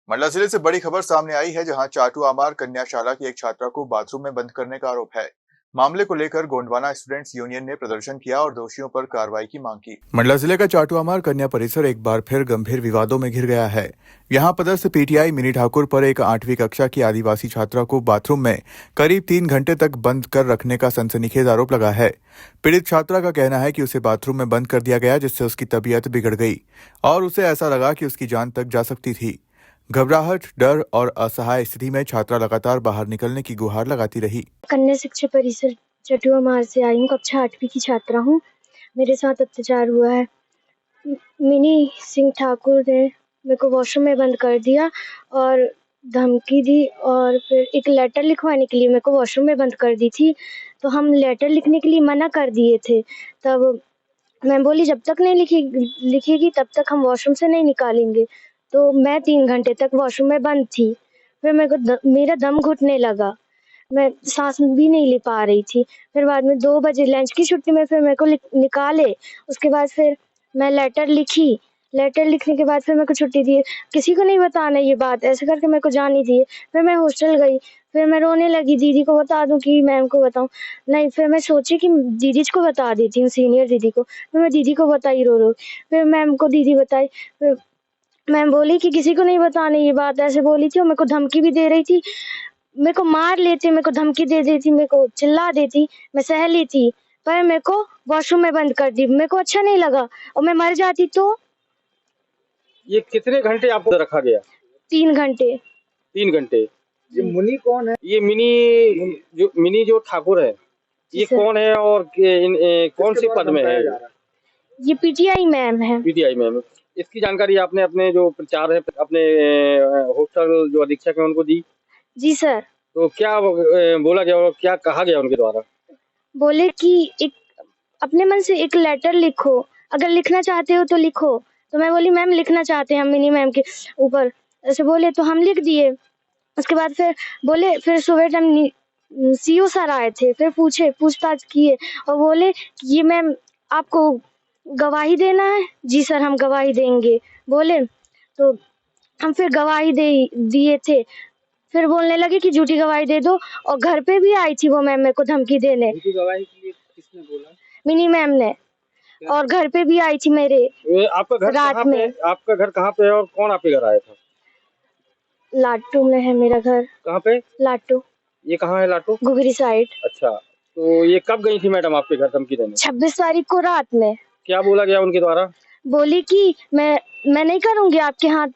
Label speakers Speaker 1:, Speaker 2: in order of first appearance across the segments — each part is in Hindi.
Speaker 1: मंडला जिले से बड़ी खबर सामने आई है, जहां चाटू आमार कन्याशाला की एक छात्रा को बाथरूम में बंद करने का आरोप है। मामले को लेकर गोंडवाना स्टूडेंट्स यूनियन ने प्रदर्शन किया और दोषियों पर कार्रवाई की मांग की। मंडला जिले का चाटू आमार कन्या परिसर एक बार फिर गंभीर विवादों में घिर गया है। यहां पदस्थ पीटीआई मिनी ठाकुर पर एक 8वीं कक्षा की आदिवासी छात्रा को बाथरूम में करीब 3 घंटे तक बंद कर रखने का सनसनीखेज आरोप लगा है। पीड़ित छात्रा का कहना है कि उसे बाथरूम में बंद कर दिया गया, जिससे उसकी तबीयत बिगड़ गई और उसे ऐसा लगा कि उसकी जान तक जा सकती थी। घबराहट, डर और असहाय स्थिति में छात्रा लगातार बाहर निकलने की गुहार लगाती रही।
Speaker 2: कन्या शिक्षा परिसर चटुआ मार से आई हूँ। कक्षा 8वीं की छात्रा हूँ। मेरे साथ अत्याचार हुआ है। मिनी सिंह ठाकुर ने मेरे को वॉशरूम में बंद कर दिया और धमकी दी और फिर एक लेटर लिखवाने के लिए मेरे को वॉशरूम में बंद कर दी थी। तो हम लेटर लिखने के लिए मना कर दिए थे। तब मैं बोली जब तक नहीं लिखेगी तब तक हम वॉशरूम से नहीं निकालेंगे। तो मैं 3 घंटे तक वॉशरूम में बंद थी। फिर मेरे को मेरा दम घुटने लगा। मैं सांस भी नहीं ले पा रही थी। फिर बाद में 2 बजे लंच की छुट्टी में फिर मेरे को निकाले। उसके बाद फिर मैं लेटर लिखी। लेटर लिखने के बाद फिर मेरे को छुट्टी दी। किसी को नहीं बताना ये बात, ऐसे करके मेरे को जाने दिए। फिर मैं हॉस्टल गई। फिर मैं रोने लगी, दीदी को बता दूं कि मैम को बताऊं। नहीं, फिर मैं सोची कि दीदी को बता देती हूँ, सीनियर दीदी को। फिर मैं दीदी को बताई रो रो। फिर मैम को दीदी बताई। फिर मैम बोली कि किसी को नहीं बताना ये बात, ऐसे बोली थी और मेरे को धमकी भी दे रही थी। मेरे को मार लेती, मेरे को धमकी दे देती, मेरे को चिल्ला देती, मैं सह लेती, पर मेरे को वॉशरूम में बंद कर दी। मेरे को अच्छा नहीं लगा और मैं मर जाती तो।
Speaker 3: ये कितने घंटे आपको रखा गया?
Speaker 2: 3 घंटे।
Speaker 3: 3 घंटे।
Speaker 4: ये मुनि कौन है?
Speaker 3: ये मिनी जो ठाकुर है, ये कौन है और कौन से पद में है?
Speaker 2: ये पीटीआई मैम है।
Speaker 3: PTI ma'am. इसकी जानकारी आपने अपने जो प्रचार है अपने हॉस्टल जो अधीक्षक है उनको दी?
Speaker 2: जी सर।
Speaker 3: तो क्या बोला गया और क्या कहा गया उनके द्वारा?
Speaker 2: बोले कि एक अपने मन से एक लेटर लिखो, अगर लिखना चाहते हो तो लिखो। तो मैं बोली मैम लिखना चाहते हैं हम मिनी मैम के ऊपर, ऐसे बोले तो हम लिख दिए। उसके बाद फिर बोले, फिर सुबह टाइम सीओ सर आए थे। फिर पूछताछ किए और बोले ये मैम आपको गवाही देना है? जी सर हम गवाही देंगे बोले। तो हम फिर गवाही दिए थे। फिर बोलने लगे कि झूठी गवाही दे दो और घर पे भी आई थी वो मैम मेरे को धमकी देने।
Speaker 4: झूठी गवाही के लिए किसने बोला?
Speaker 2: मिनी मैम ने। और घर पे भी आई थी मेरे।
Speaker 3: आपका घर
Speaker 2: रात में।
Speaker 3: आपका घर कहाँ पे है और कौन आपके घर आया था?
Speaker 2: लाटू में है मेरा घर।
Speaker 3: कहाँ पे?
Speaker 2: लाटू।
Speaker 3: ये कहाँ है लाटू?
Speaker 2: गुगरी साइड।
Speaker 3: अच्छा, तो ये कब गई थी मैडम आपके घर धमकी देने?
Speaker 2: 26 तारीख को रात में।
Speaker 3: क्या बोला गया उनके द्वारा?
Speaker 2: बोली कि मैं नहीं करूंगी आपके हाथ,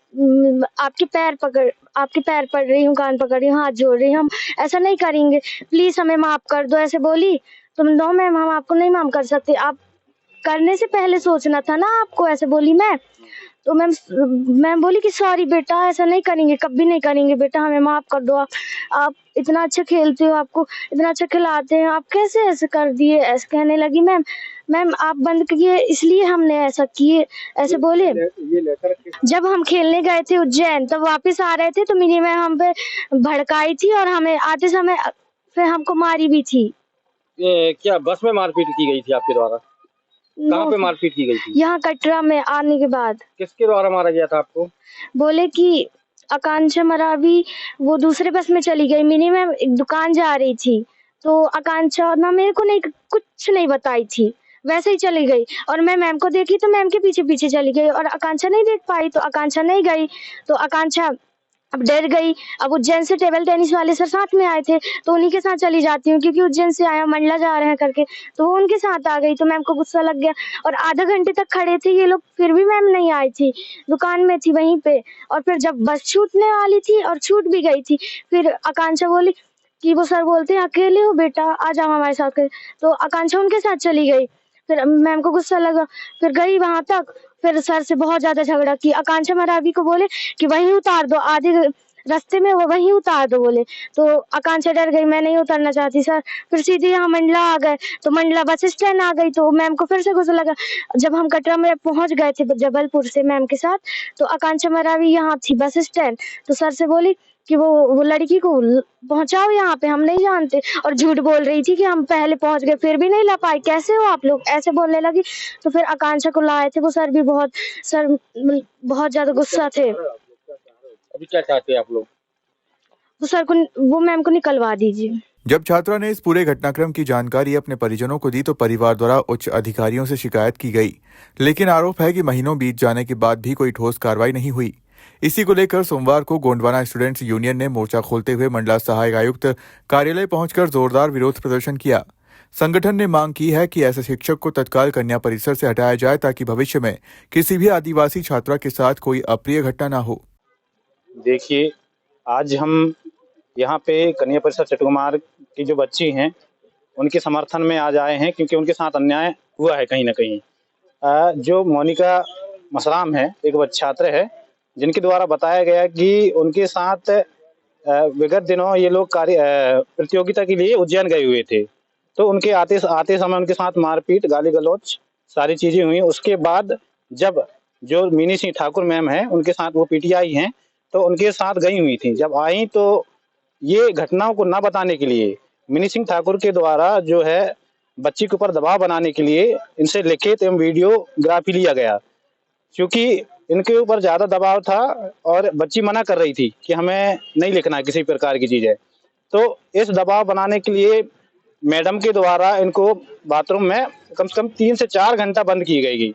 Speaker 2: आपके पैर पकड़ रही हूँ, कान पकड़ रही हूँ, हाथ जोड़ रही हूँ, हम ऐसा नहीं करेंगे, प्लीज हमें माफ कर दो, ऐसे बोली। तुम नो मैम हम आपको नहीं माफ कर सकते, आप करने से पहले सोचना था ना आपको, ऐसे बोली मैं। तो मैम बोली कि सॉरी बेटा ऐसा नहीं करेंगे, कभी नहीं करेंगे बेटा, हमें माफ कर दो। आप इतना अच्छा खेलते हो, आपको इतना अच्छा खिलाते हैं, आप कैसे ऐसे कर दिए, ऐसे कहने लगी मैम आप बंद किए इसलिए हमने ऐसा किए, ऐसे बोले।
Speaker 4: ये लेटर
Speaker 2: जब हम खेलने गए थे उज्जैन, तब वापस आ रहे थे तो मिनी मैम हम पे भड़काई थी और हमें आते समय फिर हमको मारी भी थी।
Speaker 3: क्या बस में मारपीट की गई थी आपके द्वारा? कहाँ पे मारपीट की गई थी?
Speaker 2: यहाँ कटरा में आने के बाद।
Speaker 3: किसके द्वारा मारा गया था आपको?
Speaker 2: बोले कि आकांक्षा मरावी वो दूसरे बस में चली गई, मिनी मैम एक दुकान जा रही थी, तो आकांक्षा ना मेरे को नहीं कुछ नहीं बताई थी, वैसे ही चली गई। और मैं मैम को देखी तो मैम के पीछे पीछे चली गई और आकांक्षा नहीं देख पाई तो आकांक्षा नहीं गई। तो आकांक्षा अब डर गई। अब उज्जैन से टेबल टेनिस वाले सर साथ में आए थे तो उन्हीं के साथ चली जाती हूँ, क्योंकि उज्जैन से आया मंडला जा रहे हैं करके, तो वो उनके साथ आ गई। तो मैम को गुस्सा लग गया और आधा घंटे तक खड़े थे ये लोग, फिर भी मैम नहीं आई थी, दुकान में थी वहीं पे। और फिर जब बस छूटने वाली थी और छूट भी गई थी, फिर आकांक्षा बोली कि वो सर बोलते हैं अकेले हो बेटा आ जाओ हमारे साथ, तो आकांक्षा उनके साथ चली गई। फिर मैम को गुस्सा लगा, फिर गई वहां तक, फिर सर से बहुत ज्यादा झगड़ा की। आकांक्षा मरावी को बोले कि वहीं उतार दो, आधे रास्ते में वो वहीं उतार दो बोले। तो आकांक्षा डर गई, मैं नहीं उतरना चाहती सर। फिर सीधे यहाँ मंडला आ गए, तो मंडला बस स्टैंड आ गई, तो मैम को फिर से गुस्सा लगा। जब हम कटरा में पहुंच गए थे जबलपुर से मैम के साथ, तो आकांक्षा मरावी यहाँ थी बस स्टैंड, तो सर से बोली कि वो लड़की को पहुंचाओ यहाँ पे, हम नहीं जानते, और झूठ बोल रही थी कि हम पहले पहुंच गए फिर भी नहीं ला पाए, कैसे हो आप लोग, ऐसे बोलने लगी। तो फिर आकांक्षा को लाए थे, वो सर भी बहुत ज्यादा गुस्सा थे।
Speaker 3: अभी क्या चाहते हैं आप लोग?
Speaker 2: तो सर को, वो मैम को निकलवा दीजिए।
Speaker 1: जब छात्रा ने इस पूरे घटनाक्रम की जानकारी अपने परिजनों को दी तो परिवार द्वारा उच्च अधिकारियों से शिकायत की गई, लेकिन आरोप है कि महीनों बीत जाने के बाद भी कोई ठोस कार्रवाई नहीं हुई। इसी को लेकर सोमवार को गोंडवाना स्टूडेंट्स यूनियन ने मोर्चा खोलते हुए मंडला सहायक आयुक्त कार्यालय पहुंचकर जोरदार विरोध प्रदर्शन किया। संगठन ने मांग की है कि ऐसे शिक्षक को तत्काल कन्या परिसर से हटाया जाए ताकि भविष्य में किसी भी आदिवासी छात्रा के साथ कोई अप्रिय घटना न हो।
Speaker 5: देखिए, आज हम यहाँ पे कन्या परिषद चटकुमार की जो बच्ची हैं उनके समर्थन में आज आए हैं, क्योंकि उनके साथ अन्याय हुआ है कहीं ना कहीं। जो मोनिका मसराम है, एक छात्र है जिनके द्वारा बताया गया कि उनके साथ विगत दिनों ये लोग प्रतियोगिता के लिए उज्जैन गए हुए थे, तो उनके आते समय उनके साथ मारपीट, गाली गलौज सारी चीजें हुई। उसके बाद जब जो मिनी सिंह ठाकुर मैम है उनके साथ वो पीटीआई हैं, तो उनके साथ गई हुई थी। जब आई तो ये घटनाओं को न बताने के लिए मिनी सिंह ठाकुर के द्वारा जो है बच्ची के ऊपर दबाव बनाने के लिए इनसे लिखित एवं वीडियोग्राफी लिया गया, क्योंकि इनके ऊपर ज्यादा दबाव था और बच्ची मना कर रही थी कि हमें नहीं लिखना है किसी प्रकार की चीज है। तो इस दबाव बनाने के लिए मैडम के द्वारा इनको बाथरूम में कम से कम 3 से 4 घंटा बंद की गई।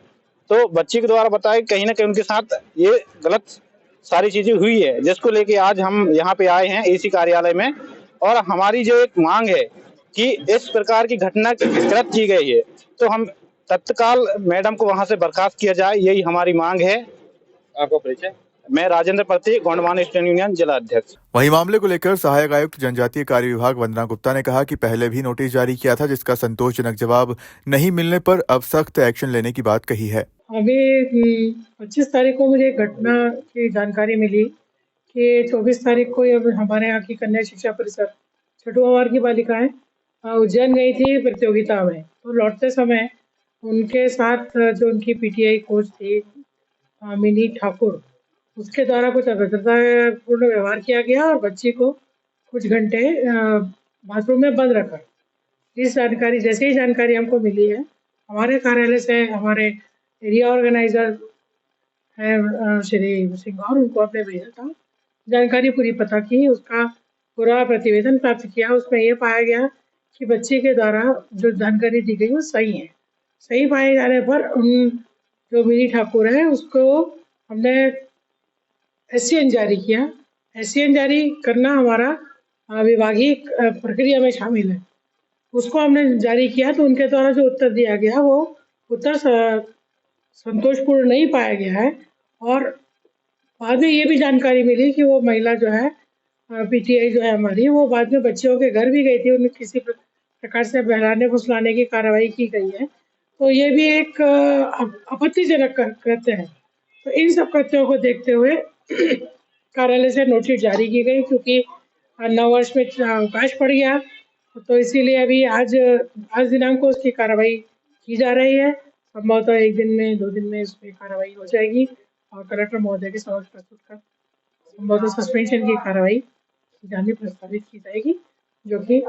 Speaker 5: तो बच्ची के द्वारा बताया कहीं ना कहीं उनके साथ ये गलत सारी चीजें हुई है, जिसको लेके आज हम यहाँ पे आए हैं एसी कार्यालय में। और हमारी जो एक मांग है कि इस प्रकार की घटना गलत की गई है तो हम तत्काल मैडम को वहां से बर्खास्त किया जाए, यही हमारी मांग है।
Speaker 3: आपका परिचय?
Speaker 5: मैं राजेंद्र प्रतीक, गोंडवाना स्टूडेंट यूनियन जिला अध्यक्ष।
Speaker 1: वहीं मामले को लेकर सहायक आयुक्त जनजातीय कार्य विभाग वंदना गुप्ता ने कहा कि पहले भी नोटिस जारी किया था, जिसका संतोषजनक जवाब नहीं मिलने पर अब सख्त एक्शन लेने की बात कही है।
Speaker 6: अभी 25 तारीख को मुझे एक घटना की जानकारी मिली कि 24 तारीख को अब हमारे यहाँ की कन्या शिक्षा परिषद छठुआवार की बालिकाएं उज्जैन गई थी प्रतियोगिता में। तो लौटते समय उनके साथ जो उनकी पीटीआई कोच थी मिनी ठाकुर, उसके द्वारा कुछ अभद्रतापूर्ण व्यवहार किया गया और बच्ची को कुछ घंटे बाथरूम में बंद रखा। इस जानकारी, जैसे ही जानकारी हमको मिली है, हमारे कार्यालय से हमारे एरिया ऑर्गेनाइजर है श्री सिंह और उनको आपने भेजा था, जानकारी पूरी पता की, उसका पूरा प्रतिवेदन प्राप्त किया। उसमें यह पाया गया कि बच्चे के द्वारा जो जानकारी दी गई वो सही है। सही पाए जाने पर उन जो मिनी ठाकुर है उसको हमने SCN जारी किया। SCN जारी करना हमारा विभागीय प्रक्रिया में शामिल है। उसको हमने जारी किया तो उनके द्वारा जो उत्तर दिया गया वो उत्तर संतोषपूर्ण नहीं पाया गया है। और बाद में ये भी जानकारी मिली कि वो महिला जो है पीटीआई जो है हमारी, वो बाद में बच्चियों के घर भी गई थी, उन्हें किसी प्रकार से बहलाने फुसलाने की कार्रवाई की गई है। तो ये भी एक आपत्तिजनक कृत्य है। तो इन सब कृत्यों को देखते हुए कार्यालय से नोटिस जारी की गई, क्योंकि नववर्ष में अवकाश पड़ गया, तो इसीलिए अभी आज दिनांक को उसकी कार्रवाई की जा रही है। संभवतः 1 दिन में 2 दिन में इसमें कार्रवाई हो जाएगी और कलेक्टर महोदय के समक्ष प्रस्तुत कर संभवतः सस्पेंशन की कार्रवाई जाने प्रस्तावित की जाएगी, जो कि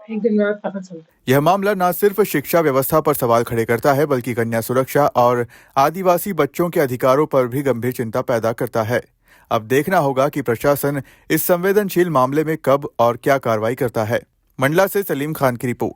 Speaker 6: 1 दिन बाद पता चलता है।
Speaker 1: यह मामला न सिर्फ शिक्षा व्यवस्था पर सवाल खड़े करता है, बल्कि कन्या सुरक्षा और आदिवासी बच्चों के अधिकारों पर भी गंभीर चिंता पैदा करता है। अब देखना होगा कि प्रशासन इस संवेदनशील मामले में कब और क्या कार्रवाई करता है। मंडला से सलीम खान की रिपोर्ट।